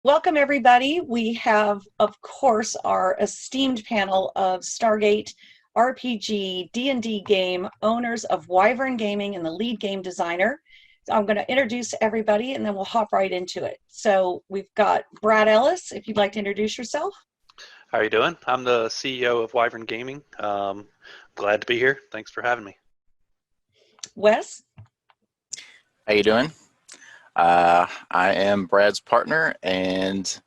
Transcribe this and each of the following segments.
welcome everybody. We have, of course, our esteemed panel of Stargate RPG D&D game owners of Wyvern Gaming and the lead game designer. So I'm going to introduce everybody and then we'll hop right into it. So we've got Brad Ellis, if you'd like to introduce yourself. How are you doing? I'm the CEO of Wyvern Gaming. Glad to be here. Thanks for having me. Wes. How you doing? I am Brad's partner and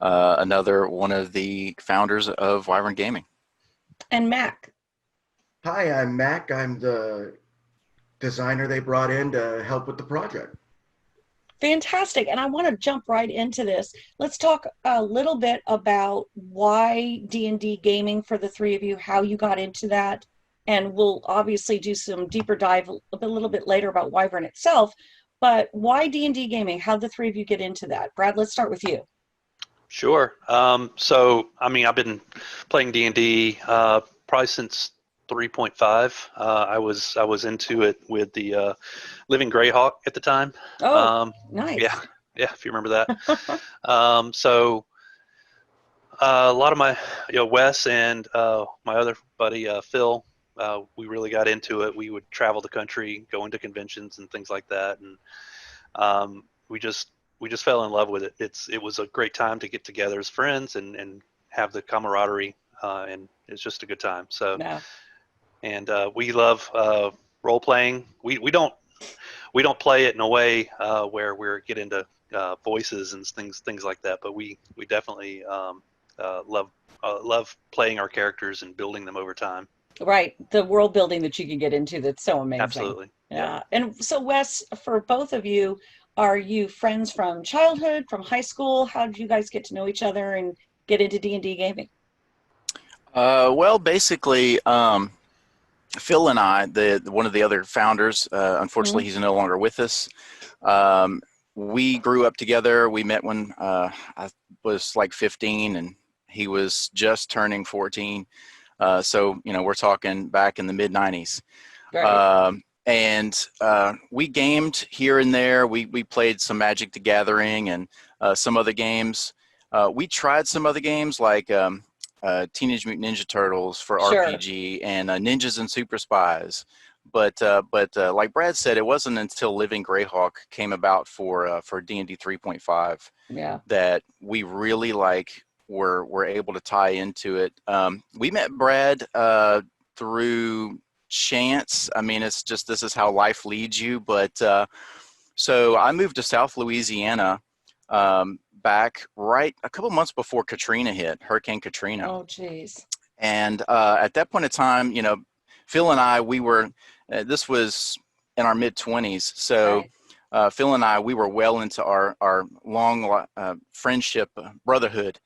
another one of the founders of Wyvern Gaming. And Mac. Hi, I'm Mac. I'm the designer they brought in to help with the project. Fantastic. And I want to jump right into this. Let's talk a little bit about why D&D gaming for the three of you, how you got into that. And we'll obviously do some deeper dive a little bit later about Wyvern itself. But why D&D gaming? How'd the three of you get into that? Brad, let's start with you. Sure. I've been playing D&D probably since 3.5. I was into it with the Living Greyhawk at the time. Oh, nice. Yeah, if you remember that. A lot of my, Wes and my other buddy Phil, we really got into it. We would travel the country, go into conventions and things like that, and we just fell in love with it. It was a great time to get together as friends and have the camaraderie, and it's just a good time. So, yeah. And we love role playing. We don't play it in a way where we're get into voices and things like that. But we definitely love playing our characters and building them over time. Right, the world building that you can get into, that's so amazing. Absolutely. Yeah. And so Wes, for both of you, are you friends from childhood, from high school? How did you guys get to know each other and get into D&D gaming? Well, basically, Phil and I, one of the other founders, unfortunately, he's no longer with us. We grew up together. We met when I was like 15 and he was just turning 14. So, we're talking back in the mid 90s. Right. And we gamed here and there. We played some Magic the Gathering and some other games. We tried some other games like Teenage Mutant Ninja Turtles for Sure. RPG and Ninjas and Super Spies. But like Brad said, it wasn't until Living Greyhawk came about for D&D 3.5 that we really were able to tie into it. We met Brad through chance. I mean, it's just, this is how life leads you. But so I moved to South Louisiana back right a couple months before Katrina hit, Hurricane Katrina. Oh, geez. And at that point in time, Phil and I, we were, this was in our mid 20s. So Right. Phil and I, we were well into our long friendship, brotherhood.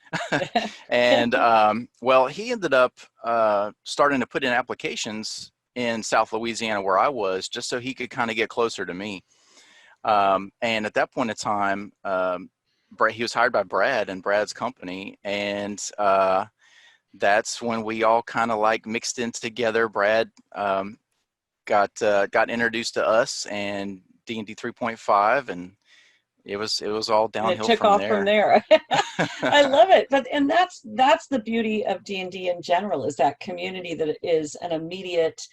And well, he ended up starting to put in applications in South Louisiana where I was, just so he could kind of get closer to me. And at that point in time, he was hired by Brad and Brad's company. And that's when we all kind of mixed in together. Brad got introduced to us and D&D 3.5, and it was all downhill from there. I love it. And that's the beauty of D&D in general, is that community that is an immediate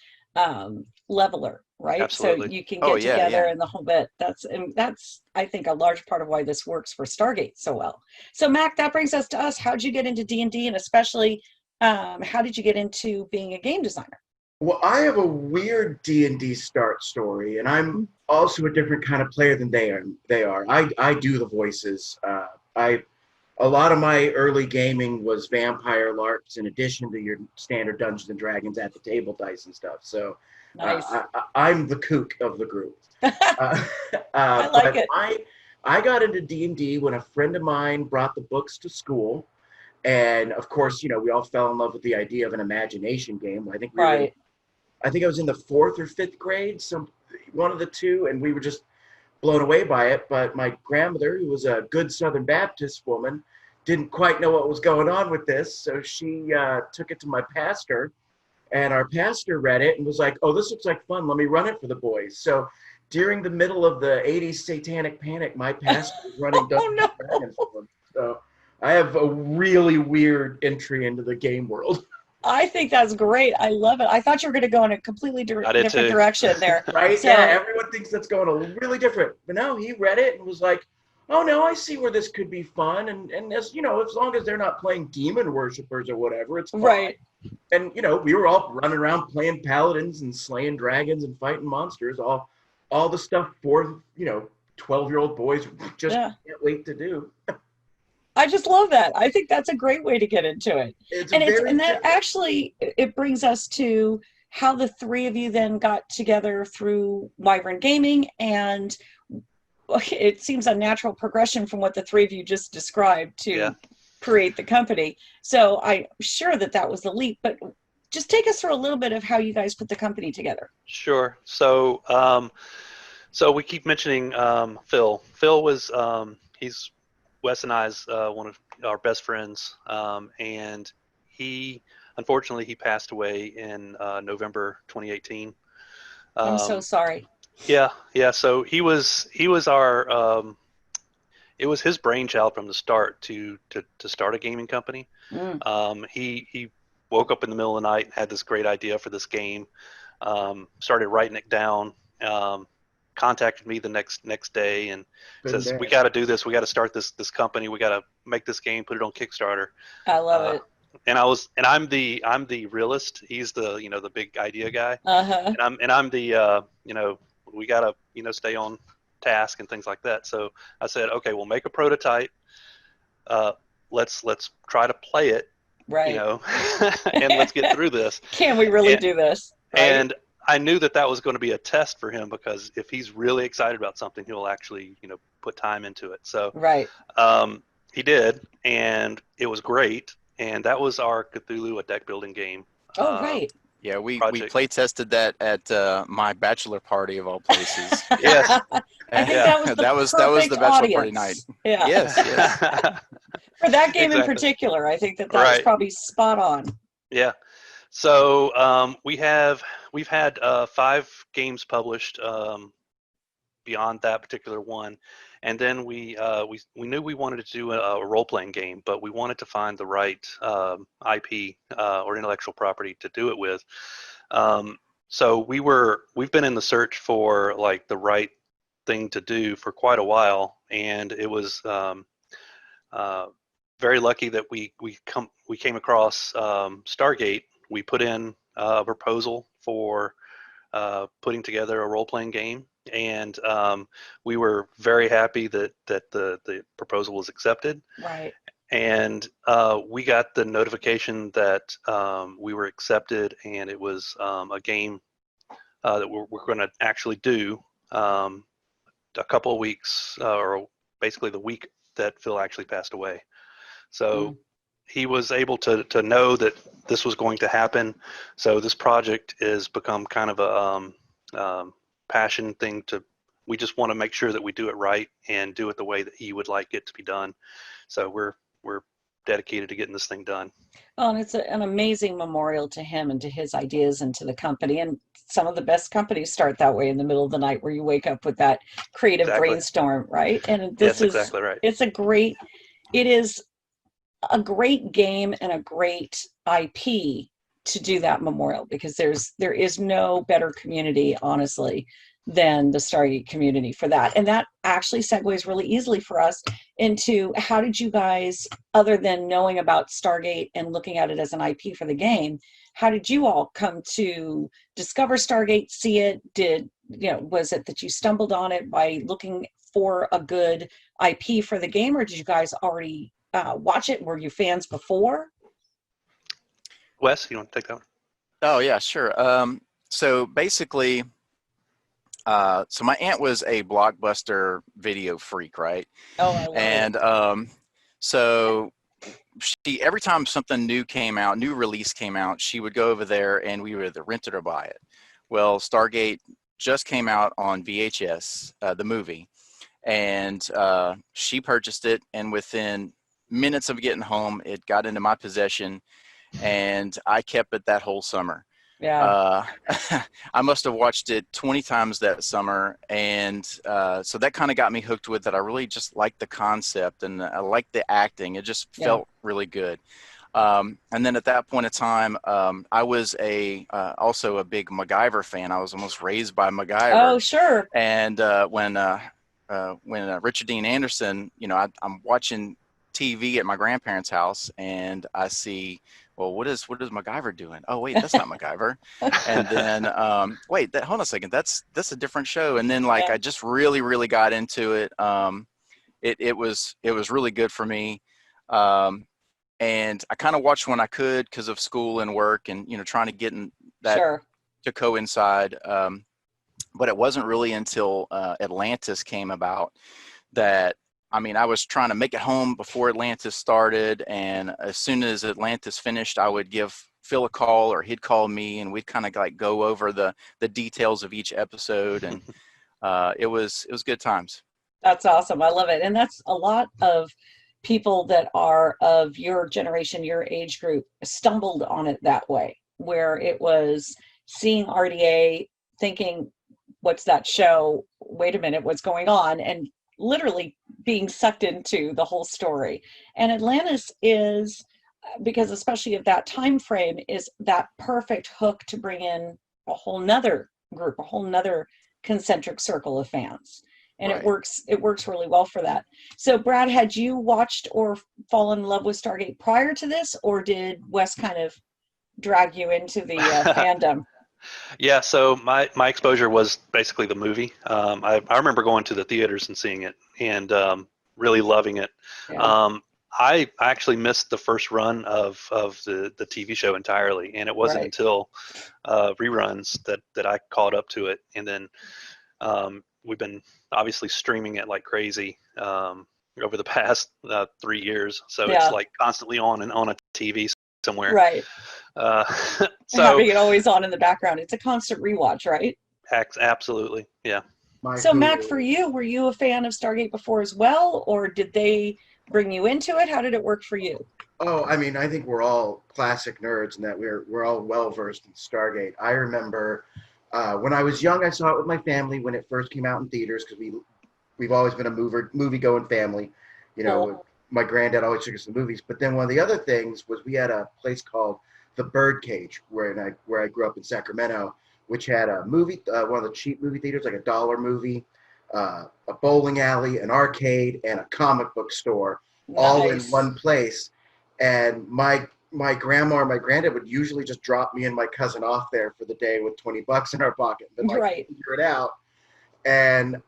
leveler, right? Absolutely. So you can get together and the whole bit. That's I think a large part of why this works for Stargate so well. So Mac, that brings us to us. How did you get into D&D, and especially how did you get into being a game designer? Well, I have a weird D&D start story, and I'm also a different kind of player than they are. I do the voices. A lot of my early gaming was vampire LARPs in addition to your standard Dungeons and Dragons at the table dice and stuff. So Nice. I'm the kook of the group. I like it. I got into D&D when a friend of mine brought the books to school. And of course, we all fell in love with the idea of an imagination game. I think I was in the 4th or 5th grade, one of the two, and we were just blown away by it. But my grandmother, who was a good Southern Baptist woman, didn't quite know what was going on with this. So she took it to my pastor, and our pastor read it and was like, "Oh, this looks like fun. Let me run it for the boys." So during the middle of the 80s satanic panic, my pastor was running Dungeons and Dragons for them. So I have a really weird entry into the game world. I think that's great. I love it. I thought you were going to go in a completely different too. direction there. Right? So, yeah, everyone thinks that's going a really different. But no, he read it and was like, oh no, I see where this could be fun. And as you know, as long as they're not playing demon worshippers or whatever, it's fine. right. And you know, we were all running around playing paladins and slaying dragons and fighting monsters, all the stuff for, 12-year-old boys just Yeah. can't wait to do. I just love that. I think that's a great way to get into it. And that actually, it brings us to how the three of you then got together through Wyvern Gaming, and it seems a natural progression from what the three of you just described to create the company. So I'm sure that was the leap, but just take us through a little bit of how you guys put the company together. Sure. So so we keep mentioning Phil. Phil was he's Wes and I's one of our best friends, and unfortunately he passed away in November 2018. I'm so sorry. Yeah. So he was our it was his brainchild from the start to start a gaming company. He woke up in the middle of the night and had this great idea for this game. Started writing it down. Contacted me the next day and says, "We got to do this. We got to start this company. We got to make this game, put it on Kickstarter." I love it. And I'm the realist. He's the the big idea guy. And I'm the we got to stay on task and things like that. So I said, okay, we'll make a prototype. Let's try to play it. Right. And let's get through this. Can we really do this? Right? And I knew that was going to be a test for him, because if he's really excited about something, he'll actually, put time into it. So right. He did, and it was great. And that was our Cthulhu, a deck building game. Oh, right. Yeah, we play tested that at my bachelor party of all places. Yes. I think that was the bachelor party night. Yeah. Yes. For that game in particular, I think that was probably spot on. Yeah. So we've had 5 games published beyond that particular one, and then we knew we wanted to do a role playing game, but we wanted to find the right IP or intellectual property to do it with. So we've been in the search for like the right thing to do for quite a while, and it was very lucky that we came across Stargate. We put in a proposal for putting together a role-playing game, and we were very happy that the proposal was accepted. Right. And we got the notification that we were accepted, and it was a game that we're going to actually do a couple of weeks, or basically the week that Phil actually passed away. So he was able to know that this was going to happen. So this project has become kind of a passion thing. We just want to make sure that we do it right and do it the way that he would like it to be done. So we're dedicated to getting this thing done. Oh, and it's an amazing memorial to him and to his ideas and to the company. And some of the best companies start that way, in the middle of the night, where you wake up with that creative brainstorm, right? And this is exactly right. It is a great game and a great IP to do that memorial, because there is no better community, honestly, than the Stargate community for that. And that actually segues really easily for us into, how did you guys, other than knowing about Stargate and looking at it as an IP for the game, how did you all come to discover Stargate, see it? Was it that you stumbled on it by looking for a good IP for the game, or did you guys already watch it? Were you fans before? Wes, you want to take that one? Oh yeah, sure. So basically, so my aunt was a Blockbuster video freak, right? Oh, I love it. So she, every time something new release came out, she would go over there and we would either rent it or buy it. Well, Stargate just came out on VHS, the movie, and she purchased it, and within minutes of getting home, it got into my possession, and I kept it that whole summer. Uh, I must have watched it 20 times that summer, and so that kind of got me hooked with it. I really just liked the concept, and I liked the acting. It just felt really good. And then at that point in time, I was also a big MacGyver fan. I was almost raised by MacGyver. Oh, sure. And when Richard Dean Anderson, I'm watching TV at my grandparents' house, and I see, well, what is MacGyver doing? Oh, wait, that's not MacGyver. And then hold on a second, that's a different show. And then I just really, really got into it. It was really good for me. And I kind of watched when I could because of school and work, and trying to get in that to coincide. But it wasn't really until Atlantis came about that, I was trying to make it home before Atlantis started, and as soon as Atlantis finished, I would give Phil a call, or he'd call me, and we'd kind of go over the details of each episode, and it was good times. That's awesome. I love it. And that's a lot of people that are of your generation, your age group, stumbled on it that way, where it was seeing RDA, thinking, what's that show? Wait a minute, what's going on? And literally being sucked into the whole story. And Atlantis is, because especially of that time frame, is that perfect hook to bring in a whole nother group, a whole nother concentric circle of fans. And it works really well for that. So Brad, had you watched or fallen in love with Stargate prior to this, or did Wes kind of drag you into the fandom? Yeah, so my exposure was basically the movie. I remember going to the theaters and seeing it, and really loving it. Yeah. I actually missed the first run of the TV show entirely, and it wasn't until reruns that I caught up to it. And then we've been obviously streaming it like crazy over the past 3 years. So it's like constantly on a TV somewhere. Right. So having it always on in the background. It's a constant rewatch, right? Absolutely. Yeah. So Mac, for you, were you a fan of Stargate before as well, or did they bring you into it? How did it work for you? Oh, I think we're all classic nerds in that we're all well versed in Stargate. I remember when I was young, I saw it with my family when it first came out in theaters, because we've always been a movie going family. My granddad always took us to the movies. But then one of the other things was we had a place called the Birdcage where I grew up in Sacramento, which had a movie, one of the cheap movie theaters, like $1 movie, a bowling alley, an arcade, and a comic book store, all in one place. And my grandma or my granddad would usually just drop me and my cousin off there for the day with $20 in our pocket, but figure it out. And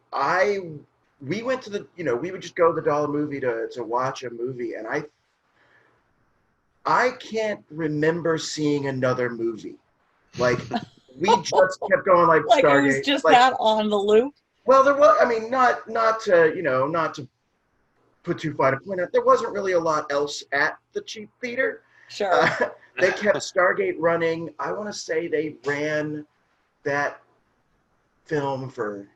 we went to we would just go to the dollar movie to watch a movie, and I can't remember seeing another movie. Like, we just kept going like Stargate. It was just that on the loop. Well, there was, not to put too fine a point out, there wasn't really a lot else at the cheap theater. Sure. They kept Stargate running. I want to say they ran that film for,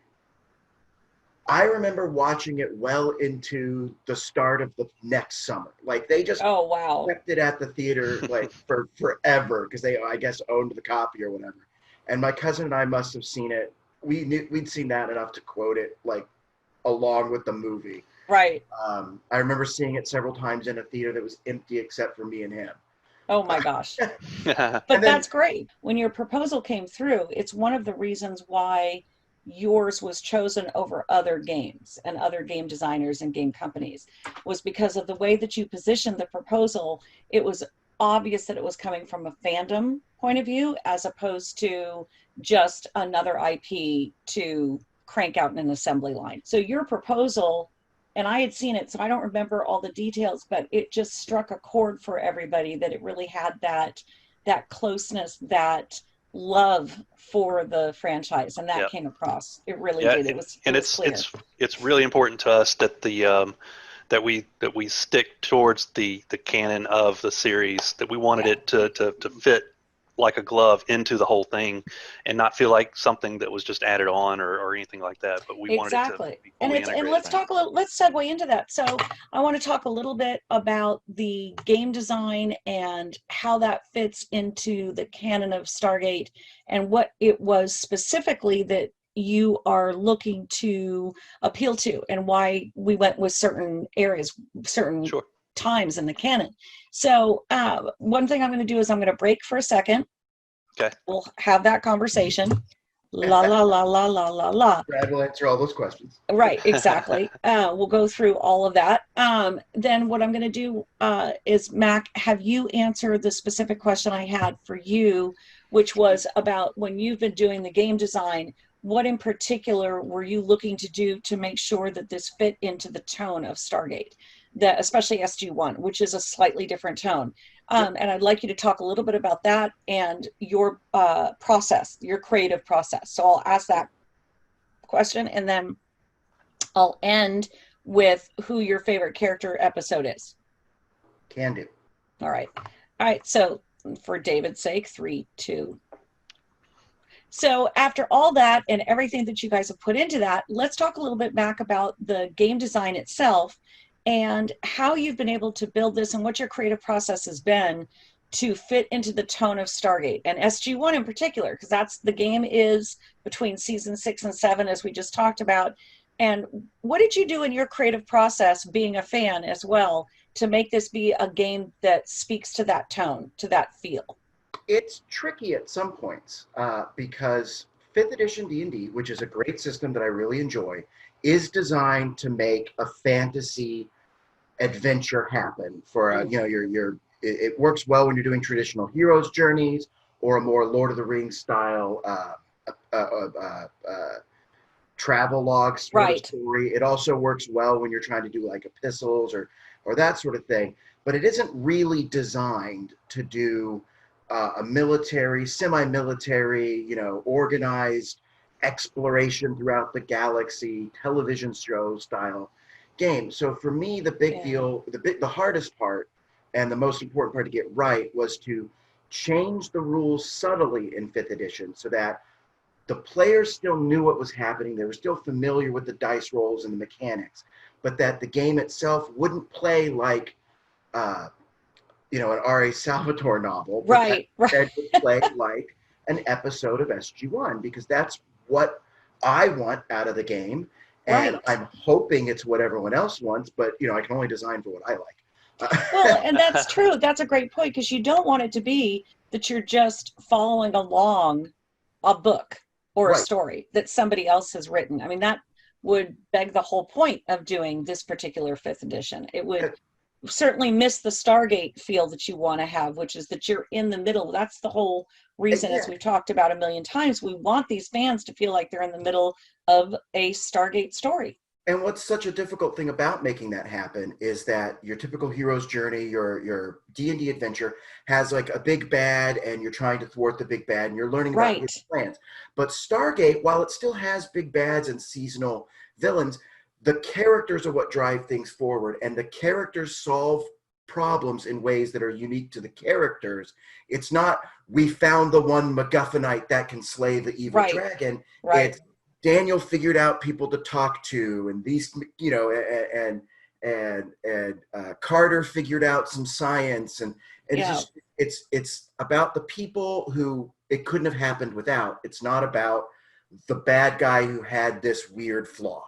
I remember watching it well into the start of the next summer. Like, they just kept it at the theater like for forever, because they, I guess, owned the copy or whatever. And my cousin and I must have seen it. We'd seen that enough to quote it like along with the movie. Right. I remember seeing it several times in a theater that was empty except for me and him. Oh my gosh. But that's great. When your proposal came through, it's one of the reasons why yours was chosen over other games and other game designers and game companies, was because of the way that you positioned the proposal. It was obvious that it was coming from a fandom point of view, as opposed to just another IP to crank out in an assembly line. So your proposal, and I had seen it, so I don't remember all the details, but it just struck a chord for everybody, that it really had that closeness, that love for the franchise, and that came across. It really did. It's really important to us that that we stick towards the canon of the series, that we wanted it to fit like a glove into the whole thing and not feel like something that was just added on or anything like that. But we wanted it to be fully integrated. And let's talk a little, let's segue into that. So I want to talk a little bit about the game design and how that fits into the canon of Stargate and what it was specifically that you are looking to appeal to and why we went with certain areas, certain times in the canon. So one thing I'm going to do is I'm going to break for a second. Okay. We'll have that conversation. La la la la la la la. Brad will answer all those questions. Right, exactly. We'll go through all of that. Then what I'm going to do is, Mac, have you answer the specific question I had for you, which was about when you've been doing the game design, what in particular were you looking to do to make sure that this fit into the tone of Stargate, that especially SG-1, which is a slightly different tone. And I'd like you to talk a little bit about that and your process, your creative process. So I'll ask that question and then I'll end with who your favorite character episode is. Can do. All right. All right. So for David's sake, 3, 2. So after all that and everything that you guys have put into that, let's talk a little bit back about the game design itself and how you've been able to build this and what your creative process has been to fit into the tone of Stargate and SG-1 in particular, because that's the game is between season 6 and 7, as we just talked about. And what did you do in your creative process, being a fan as well, to make this be a game that speaks to that tone, to that feel? It's tricky at some points because 5th edition D&D, which is a great system that I really enjoy, is designed to make a fantasy adventure happen for it works well when you're doing traditional heroes journeys or a more Lord of the Rings style travel log sort of story. It also works well when you're trying to do like epistles or that sort of thing, but it isn't really designed to do a military, semi-military, organized exploration throughout the galaxy, television show style game. So for me, the big deal, the hardest part and the most important part to get right was to change the rules subtly in 5th edition so that the players still knew what was happening. They were still familiar with the dice rolls and the mechanics, but that the game itself wouldn't play like, an R.A. Salvatore novel, but that would play like an episode of SG-1, because that's what I want out of the game. And I'm hoping it's what everyone else wants, but, I can only design for what I like. Well, and that's true. That's a great point, because you don't want it to be that you're just following along a book or a story that somebody else has written. I mean, that would beg the whole point of doing this particular 5th edition. It would certainly miss the Stargate feel that you want to have, which is that you're in the middle. That's the whole reason, as we've talked about a million times, we want these fans to feel like they're in the middle of a Stargate story. And what's such a difficult thing about making that happen is that your typical hero's journey, your D&D adventure has like a big bad and you're trying to thwart the big bad and you're learning about his plans. But Stargate, while it still has big bads and seasonal villains, the characters are what drive things forward, and the characters solve problems in ways that are unique to the characters. It's not, we found the one MacGuffinite that can slay the evil dragon. It's Daniel figured out people to talk to, and these, and Carter figured out some science, and it's about the people who it couldn't have happened without. It's not about the bad guy who had this weird flaw.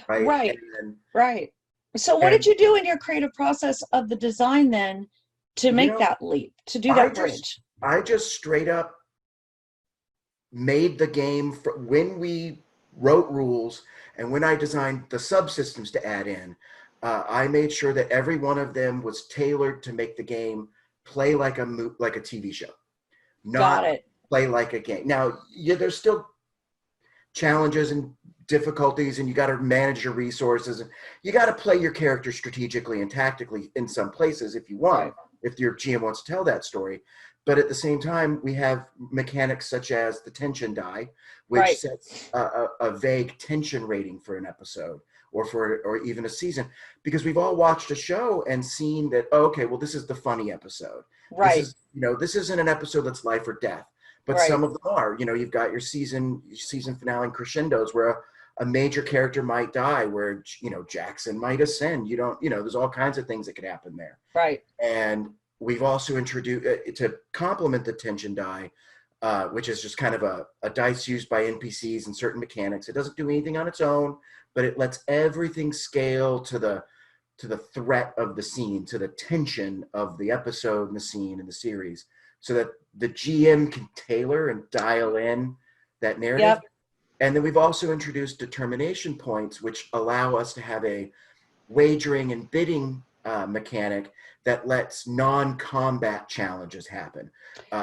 Right. So what did you do in your creative process of the design then to make that leap, to do that bridge? I just straight up made the game when we wrote rules and when I designed the subsystems to add in. I made sure that every one of them was tailored to make the game play like a TV show, not play like a game. Now, there's still challenges and difficulties, and you got to manage your resources, and you got to play your character strategically and tactically in some places if you want, if your GM wants to tell that story. But at the same time, we have mechanics such as the tension die, which sets a vague tension rating for an episode, or even a season, because we've all watched a show and seen that, oh, okay, well, this is the funny episode. Right. This is, this isn't an episode that's life or death, but Right. some of them are. You've got your season finale and crescendos where a major character might die, where Jackson might ascend. There's all kinds of things that could happen there. Right. And we've also introduced, to complement the tension die, which is just kind of a dice used by NPCs and certain mechanics. It doesn't do anything on its own, but it lets everything scale to the threat of the scene, to the tension of the episode and the scene and the series, so that the GM can tailor and dial in that narrative. Yep. And then we've also introduced determination points, which allow us to have a wagering and bidding mechanic that lets non-combat challenges happen.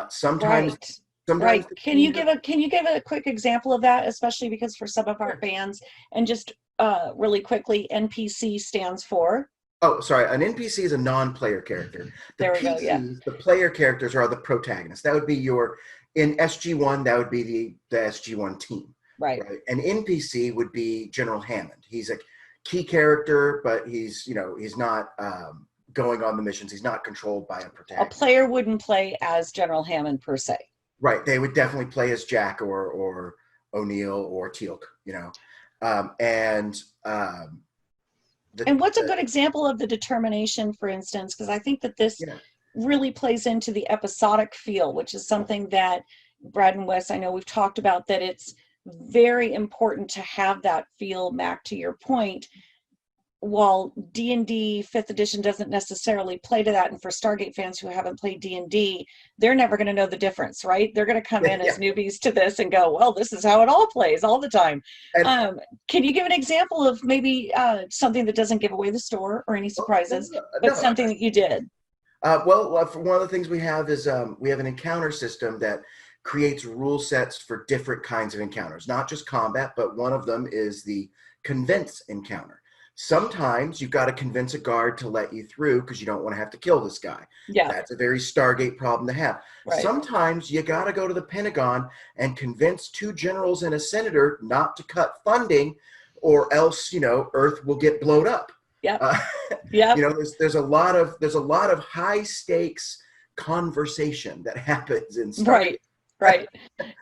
Sometimes. Right. Can you give a quick example of that, especially because for some of our fans, and just really quickly, NPC stands for? Oh, sorry. An NPC is a non-player character. There we go. Yeah. The player characters are the protagonists. That would be in SG1. That would be the SG1 team. Right. An NPC would be General Hammond. He's a key character, but he's not going on the missions. He's not controlled by a protagonist. A player wouldn't play as General Hammond per se. Right. They would definitely play as Jack or O'Neill or Teal'c, and what's a good example of the determination, for instance? Because I think that this really plays into the episodic feel, which is something that Brad and Wes, I know we've talked about, that it's very important to have that feel. Mac, to your point, while D&D 5th edition doesn't necessarily play to that, and for Stargate fans who haven't played D&D, they're never going to know the difference, right? They're going to come in as newbies to this and go, well, this is how it all plays all the time. Can you give an example of maybe something that doesn't give away the store or any surprises, but something that you did? Well, for one of the things we have is we have an encounter system that creates rule sets for different kinds of encounters, not just combat, but one of them is the convince encounter. Sometimes you've got to convince a guard to let you through because you don't want to have to kill this guy. Yeah. That's a very Stargate problem to have. Right. Sometimes you got to go to the Pentagon and convince 2 generals and a senator not to cut funding, or else, Earth will get blown up. Yeah. Yeah. There's a lot of high stakes conversation that happens in Stargate. Right.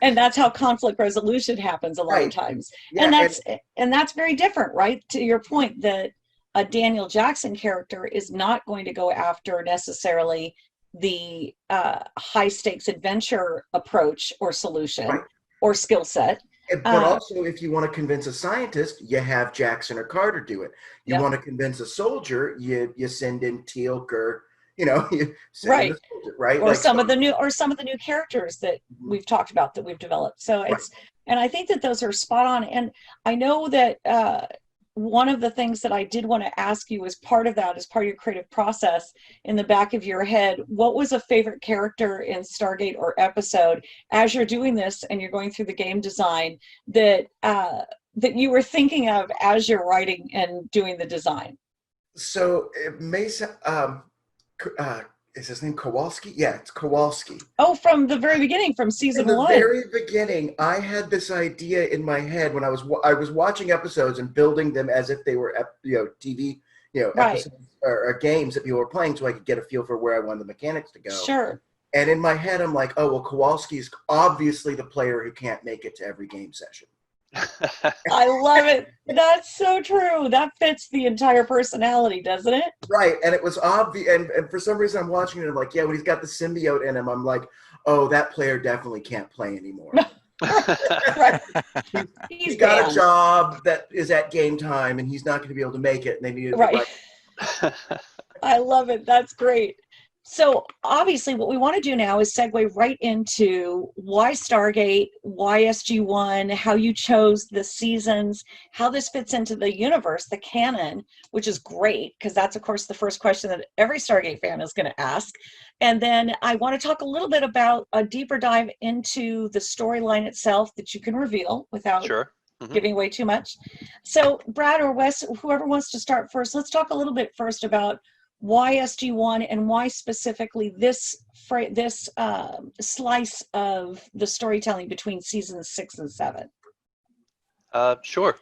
And that's how conflict resolution happens a lot of times. Yeah, and that's very different, right? To your point, that a Daniel Jackson character is not going to go after necessarily the high stakes adventure approach or solution or skill set. But also, if you want to convince a scientist, you have Jackson or Carter do it. You want to convince a soldier, you send in Teal'c or you send in the soldier, right? Or some of the new characters that we've talked about, that we've developed. So and I think that those are spot on. And I know that one of the things that I did want to ask you as part of that, as part of your creative process, in the back of your head, what was a favorite character in Stargate or episode as you're doing this and you're going through the game design that you were thinking of as you're writing and doing the design? So it may sound, is his name Kowalski? Yeah, it's Kowalski. Oh, from the very beginning, from season 1. From the very beginning, I had this idea in my head when I was watching episodes and building them as if they were TV episodes or games that people were playing, so I could get a feel for where I wanted the mechanics to go. Sure. And in my head, I'm like, oh well, Kowalski is obviously the player who can't make it to every game session. I love it. That's so true. That fits the entire personality, doesn't it? Right. And it was obvious. And for some reason, I'm watching it. I'm like, yeah, when he's got the symbiote in him, I'm like, oh, that player definitely can't play anymore. Right. He's got a job that is at game time, and he's not going to be able to make it. And they need to I love it. That's great. So obviously what we want to do now is segue right into why Stargate, why SG1, how you chose the seasons, how this fits into the universe, the canon, which is great because that's, of course, the first question that every Stargate fan is going to ask. And then I want to talk a little bit about a deeper dive into the storyline itself that you can reveal without giving away too much. So Brad or Wes, whoever wants to start first, let's talk a little bit first about why SG1 and why specifically this slice of the storytelling between seasons 6 and 7. Sure.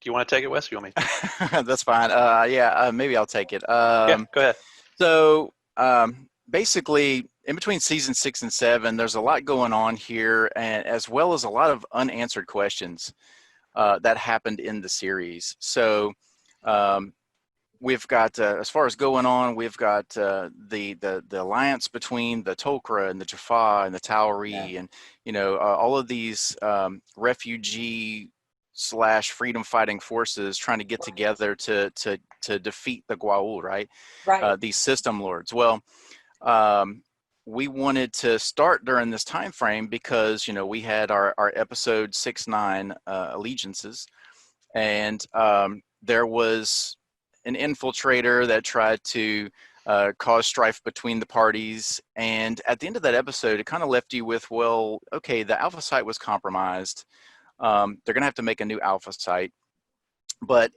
you want to take it, Wes? Or you want me? That's fine. Maybe I'll take it. Yeah, go ahead. So basically, in between season 6 and 7, there's a lot going on here, and as well as a lot of unanswered questions that happened in the series. So we've got, as far as going on, we've got the alliance between the Tok'ra and the Jaffa and the Tauri, and all of these refugee / freedom fighting forces trying to get together to defeat the Goa'uld, right? Right. These system lords. Well, we wanted to start during this time frame because we had our episode 6-9 allegiances, and there was an infiltrator that tried to cause strife between the parties, and at the end of that episode it kind of left you with, well, okay, the alpha site was compromised. They're gonna have to make a new alpha site, but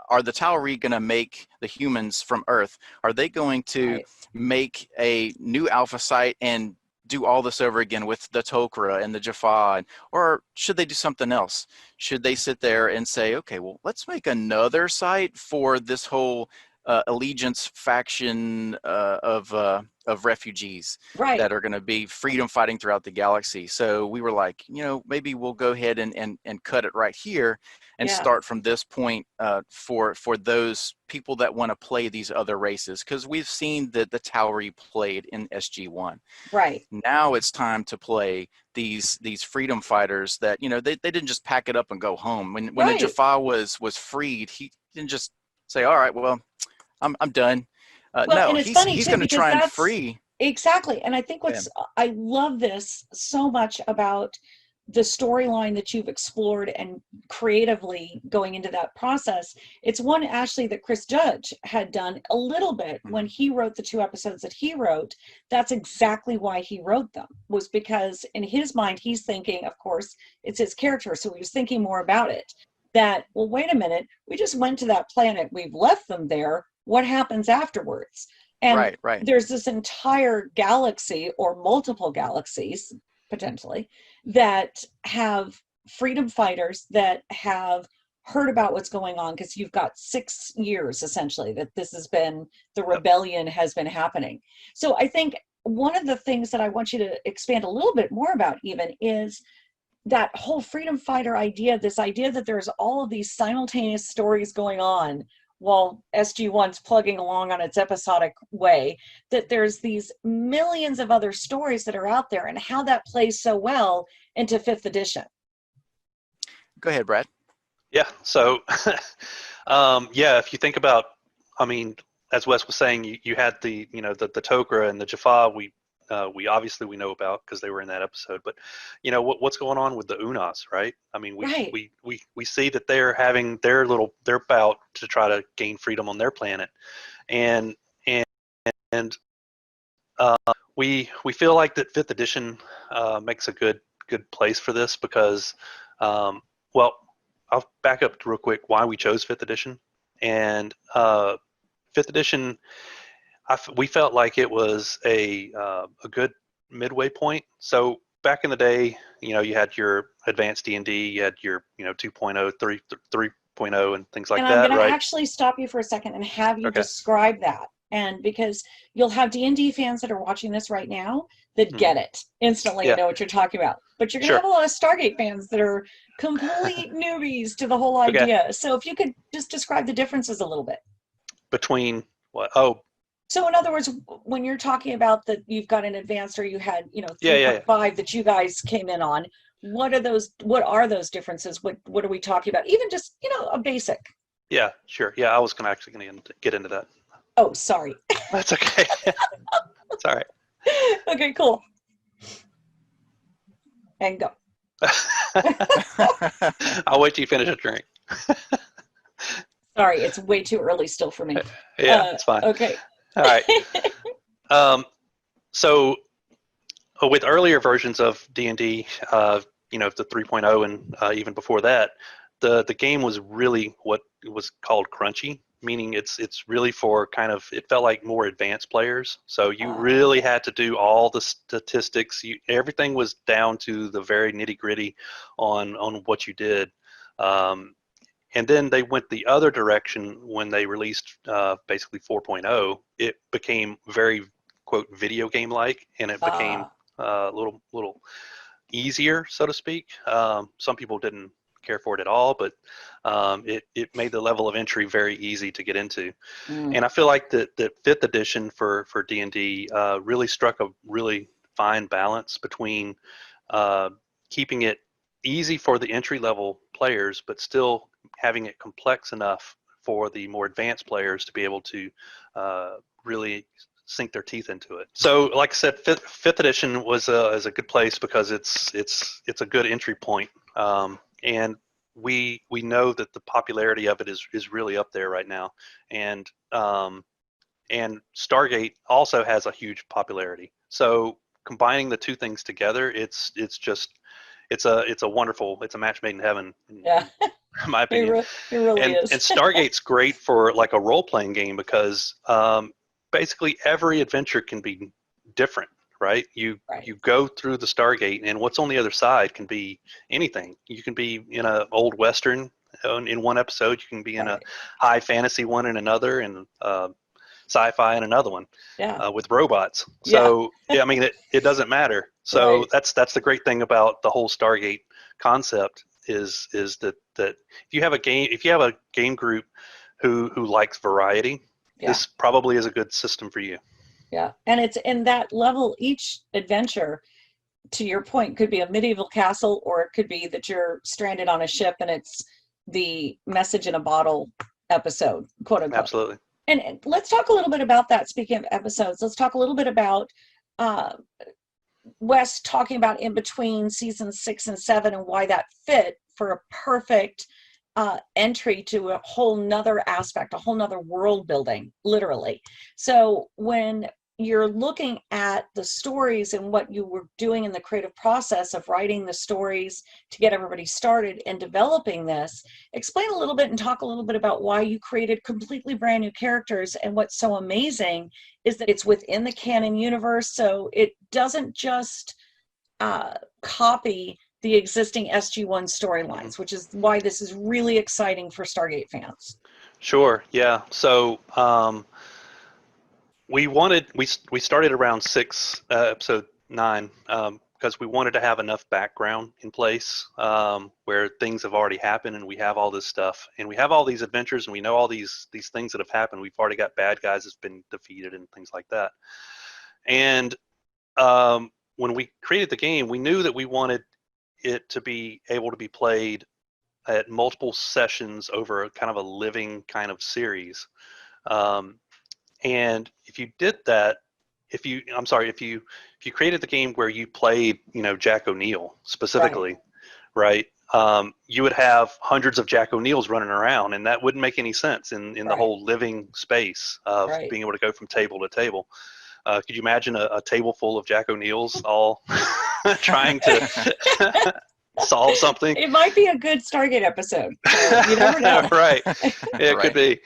are the Tauri going to make the humans from Earth? Are they going to make a new alpha site and do all this over again with the Tok'ra and the Jaffa? Or should they do something else? Should they sit there and say, okay, well, let's make another site for this whole allegiance faction of refugees that are going to be freedom fighting throughout the galaxy? So we were like, maybe we'll go ahead and cut it right here and start from this point for those people that want to play these other races, because we've seen that the Tauri played in SG1. Right. Now it's time to play these freedom fighters that they didn't just pack it up and go home. When the Jaffa was freed, he didn't just say, all right, well, I'm done. No, he's going to try and free. Exactly. And I think I love this so much about the storyline that you've explored and creatively going into that process. It's one, Ashley, that Chris Judge had done a little bit when he wrote the 2 episodes that he wrote. That's exactly why he wrote them, was because in his mind, he's thinking, of course, it's his character. So he was thinking more about it, that, well, wait a minute, we just went to that planet. We've left them there. What happens afterwards? And there's this entire galaxy, or multiple galaxies potentially, that have freedom fighters that have heard about what's going on, because you've got 6 years essentially that this has been, the rebellion has been happening. So I think one of the things that I want you to expand a little bit more about even is that whole freedom fighter idea, this idea that there's all of these simultaneous stories going on while SG1's plugging along on its episodic way, that there's these millions of other stories that are out there, and how that plays so well into 5th edition. Go ahead, Brad. Yeah, so if you think about, I mean, as Wes was saying, you had the the Tok'ra and the Jaffa, we obviously we know about because they were in that episode, but what's going on with the Unas, right? I mean, we see that they're having their bout to try to gain freedom on their planet, and we feel like that 5th edition makes a good place for this, because well, I'll back up real quick why we chose 5th edition. And 5th edition, we felt like it was a good midway point. So back in the day, you had your advanced D&D, you had your 2.0, 3.0, and things like that. And I'm going to actually stop you for a second and have you describe that. And because you'll have D&D fans that are watching this right now that get it instantly and know what you're talking about. But you're going to have a lot of Stargate fans that are complete newbies to the whole idea. So if you could just describe the differences a little bit. Between what? So in other words, when you're talking about that you've got an advanced, or you had 3.5 that you guys came in on, what are those differences? What are we talking about? Even just a basic. Yeah, sure. Yeah, I was going to get into that. Oh, sorry. That's okay. It's all right. Okay, cool. And go. I'll wait till you finish a drink. Sorry, it's way too early still for me. Yeah, it's fine. Okay. All right. So with earlier versions of D&D, the 3.0 and even before that, the game was really what was called crunchy, meaning it's really for it felt like more advanced players. So you really had to do all the statistics. Everything was down to the very nitty gritty on what you did. And then they went the other direction when they released basically 4.0. It became very, quote, video game like, and it became a little easier, so to speak. Some people didn't care for it at all, but it made the level of entry very easy to get into. And I feel like that 5th edition for D&D really struck a really fine balance between keeping it easy for the entry level players, but still having it complex enough for the more advanced players to be able to really sink their teeth into it. So, like I said, fifth edition is a good place because it's a good entry point, and we know that the popularity of it is really up there right now, and Stargate also has a huge popularity. So combining the two things together, it's a wonderful, it's a match made in heaven. Yeah. In my opinion. It really is. And Stargate's great for like a role-playing game because basically every adventure can be different, right? You go through the Stargate, and what's on the other side can be anything. You can be in an old Western in one episode. You can be in a high fantasy one in another, and sci-fi in another one. With robots. So I mean, it doesn't matter. So that's the great thing about the whole Stargate concept is that if you have a game group who likes variety, this probably is a good system for you. Yeah, and it's in that level. Each adventure, to your point, could be a medieval castle, or it could be that you're stranded on a ship and it's the message in a bottle episode, quote unquote. Absolutely. And let's talk a little bit about that. Speaking of episodes, let's talk a little bit about Wes talking about in between seasons 6 and 7 and why that fit for a perfect entry to a whole nother aspect, a whole nother world building, literally. So when you're looking at the stories and what you were doing in the creative process of writing the stories to get everybody started and developing this, explain a little bit and talk a little bit about why you created completely brand new characters. And what's so amazing is that it's within the Canon universe, so it doesn't just copy the existing SG1 storylines, which is why this is really exciting for Stargate fans. Sure, yeah. So we started around 6, episode 9, because we wanted to have enough background in place where things have already happened and we have all this stuff and we have all these adventures and we know all these things that have happened. We've already got bad guys that's been defeated and things like that. And when we created the game, we knew that we wanted it to be able to be played at multiple sessions over a kind of a living kind of series. And if you did that, if you created the game where you played, Jack O'Neill specifically, right? You would have hundreds of Jack O'Neills running around, and that wouldn't make any sense in the whole living space of being able to go from table to table. Could you imagine a table full of Jack O'Neills all trying to solve something? It might be a good Stargate episode. So you never know. Right. It could be.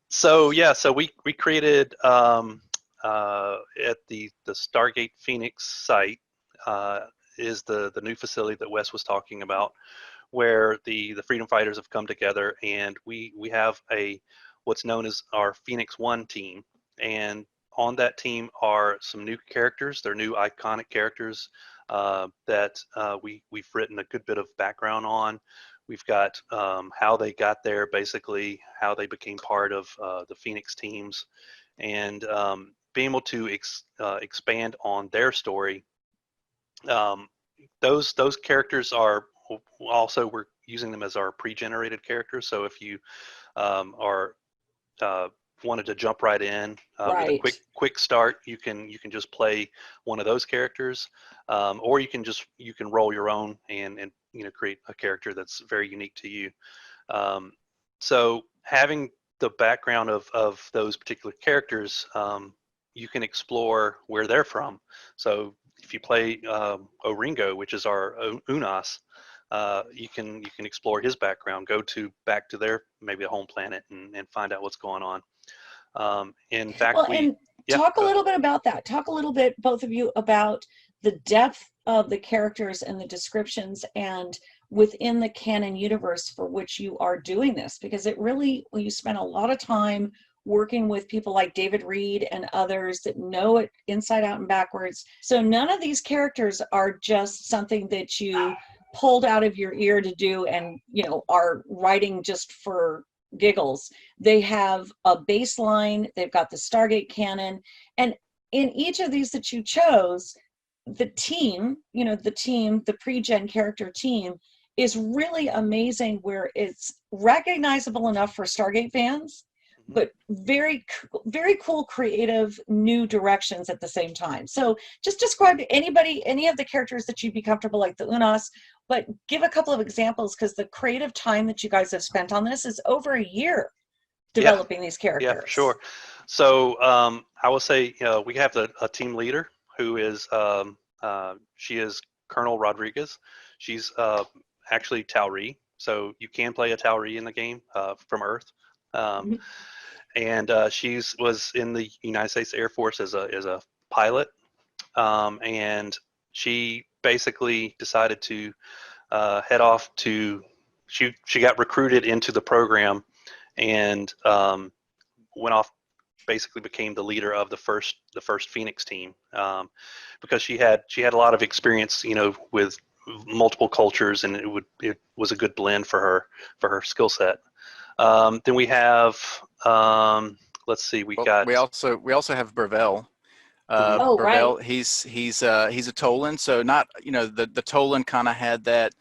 So we created at the Stargate Phoenix site is the new facility that Wes was talking about, where the freedom fighters have come together, and we have what's known as our Phoenix 1 team, and on that team are some new characters. They're new iconic characters that we've written a good bit of background on. We've got how they got there, basically how they became part of the Phoenix teams, and being able to expand on their story. Those characters are also, we're using them as our pre-generated characters. So if you are wanted to jump right in with a quick start, you can just play one of those characters, or you can roll your own and create a character that's very unique to you. So having the background of those particular characters, you can explore where they're from. So if you play Oringo, which is our Unas, you can explore his background, go back to their maybe a home planet and find out what's going on. In fact, talk a little bit about that. Talk a little bit, both of you, about the depth of the characters and the descriptions and within the Canon universe for which you are doing this, because it really, well, you spent a lot of time working with people like David Reed and others that know it inside out and backwards. So none of these characters are just something that you pulled out of your ear to do and, you know, are writing just for giggles. They have a baseline, they've got the Stargate canon, and in each of these that you chose, the team, you know, the pre-gen character team is really amazing, where it's recognizable enough for Stargate fans, but very cool, creative, new directions at the same time. So just describe to anybody, any of the characters that you'd be comfortable, like the Unas, but give a couple of examples, because the creative time that you guys have spent on this is over a year developing these characters. Yeah, for sure. So I will say, we have a team leader who is, she is Colonel Rodriguez. She's actually Tauri, so you can play a Tauri in the game from Earth. And she was in the United States Air Force as a pilot, and she basically decided to head off to. She got recruited into the program, and went off. Basically, became the leader of the first Phoenix team, because she had a lot of experience, you know, with multiple cultures, and it was a good blend for her skill set. Then we have, let's see, we also have Burvell. Oh, Burvell, right. he's a Tolan, so not, you know, the Tolan kind of had that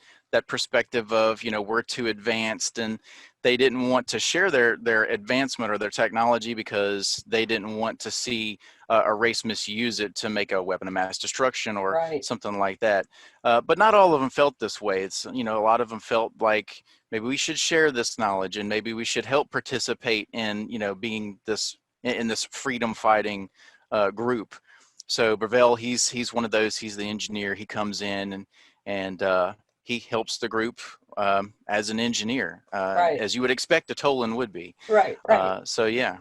perspective of, you know, we're too advanced, and they didn't want to share their advancement or their technology because they didn't want to see a race misuse it to make a weapon of mass destruction or something like that. But not all of them felt this way. It's, you know, a lot of them felt like maybe we should share this knowledge, and maybe we should help participate in, you know, being in this freedom fighting group. So Burvell, he's one of those. He's the engineer. He comes in and he helps the group as an engineer, as you would expect a Tolan would be. Right. So yeah.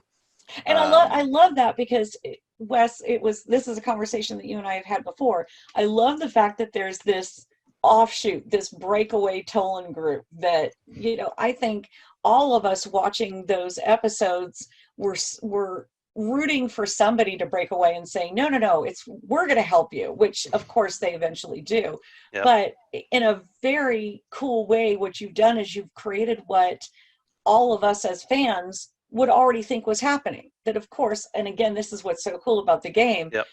And I love that, because Wes, this is a conversation that you and I have had before. I love the fact that there's this offshoot, this breakaway Tolan group that, you know, I think all of us watching those episodes were rooting for somebody to break away and saying, no, we're going to help you, which of course they eventually do. Yep. But in a very cool way, what you've done is you've created what all of us as fans would already think was happening. That, of course, and again, this is what's so cool about the game. Yep.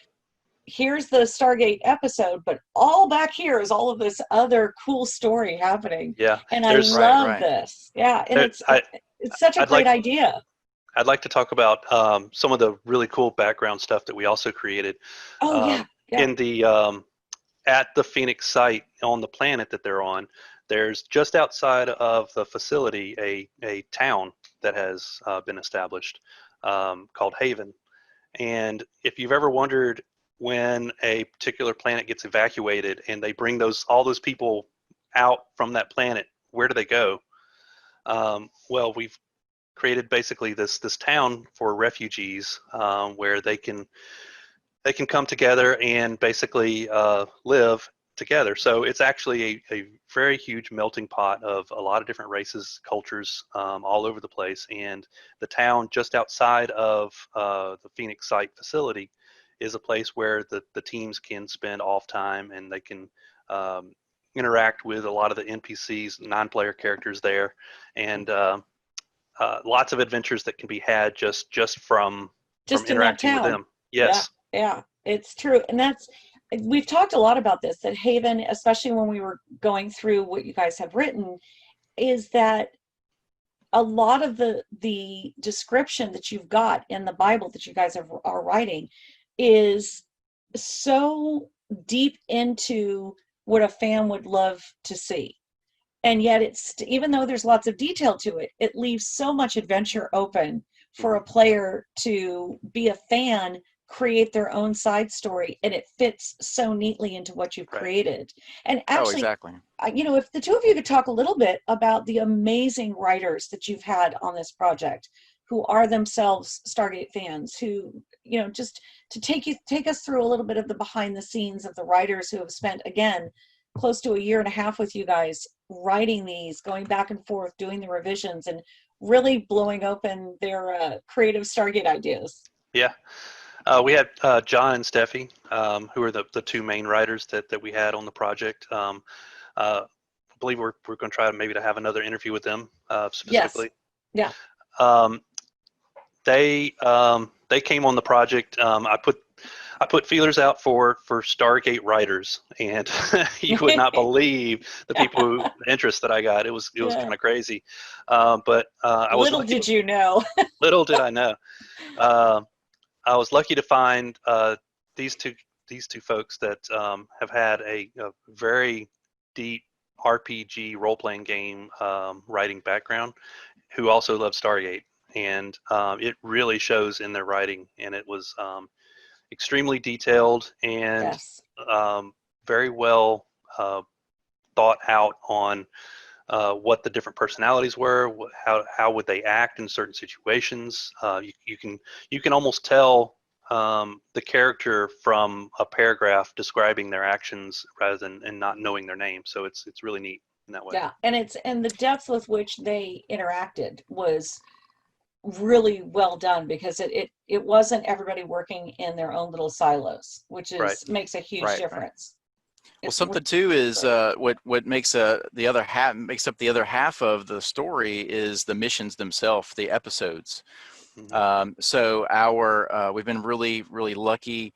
Here's the Stargate episode, but all back here is all of this other cool story happening. Yeah. And I love this. Yeah. And it's such a great idea. I'd like to talk about some of the really cool background stuff that we also created. In the at the Phoenix site on the planet that they're on, there's just outside of the facility a town that has been established called Haven. And if you've ever wondered, when a particular planet gets evacuated and they bring all those people out from that planet, where do they go? Well, we've created basically this town for refugees, where they can come together and basically live together. So it's actually a very huge melting pot of a lot of different races, cultures, all over the place. And the town just outside of the Phoenix site facility is a place where the teams can spend off time, and they can interact with a lot of the NPCs, non-player characters there, and lots of adventures that can be had just from interacting with them. Yes. Yeah, it's true. And we've talked a lot about this, that Haven, especially when we were going through what you guys have written, is that a lot of the description that you've got in the Bible that you guys are writing is so deep into what a fan would love to see. And yet even though there's lots of detail to it, it leaves so much adventure open for a player to be a fan, create their own side story, and it fits so neatly into what you've created. And actually, exactly. You know, if the two of you could talk a little bit about the amazing writers that you've had on this project, who are themselves Stargate fans, who, you know, just to take us through a little bit of the behind the scenes of the writers who have spent, again, close to a year and a half with you guys writing these, going back and forth, doing the revisions, and really blowing open their creative Stargate ideas? Yeah. We had John and Steffi, who are the two main writers that we had on the project. I believe we're going to try to have another interview with them specifically. Yes. Yeah. They came on the project. I put feelers out for Stargate writers, and you would not believe the interest that I got. It was kind of crazy, but I was little did you know. Little did I know. I was lucky to find these two folks that have had a very deep RPG role-playing game writing background, who also love Stargate, and it really shows in their writing. And it was extremely detailed and Yes. very well thought out on what the different personalities were, how would they act in certain situations. You can almost tell the character from a paragraph describing their actions rather than and not knowing their name. So it's really neat in that way. Yeah, and the depth with which they interacted was really well done, because it wasn't everybody working in their own little silos, which makes a huge difference. Well, something too is what makes the other half makes up the other half of the story is the missions themselves, the episodes. Mm-hmm. So we've been really lucky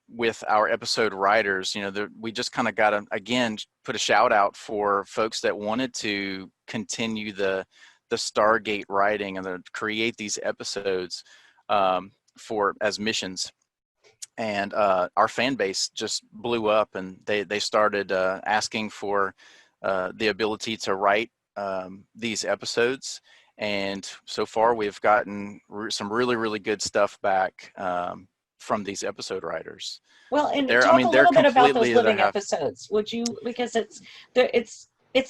with our episode writers. We just kind of got to again put a shout out for folks that wanted to continue the Stargate writing and to create these episodes as missions. And our fan base just blew up, and they started asking for the ability to write these episodes. And so far, we've gotten some really good stuff back from these episode writers. Well, and talk a little bit about those living episodes, would you? Because it's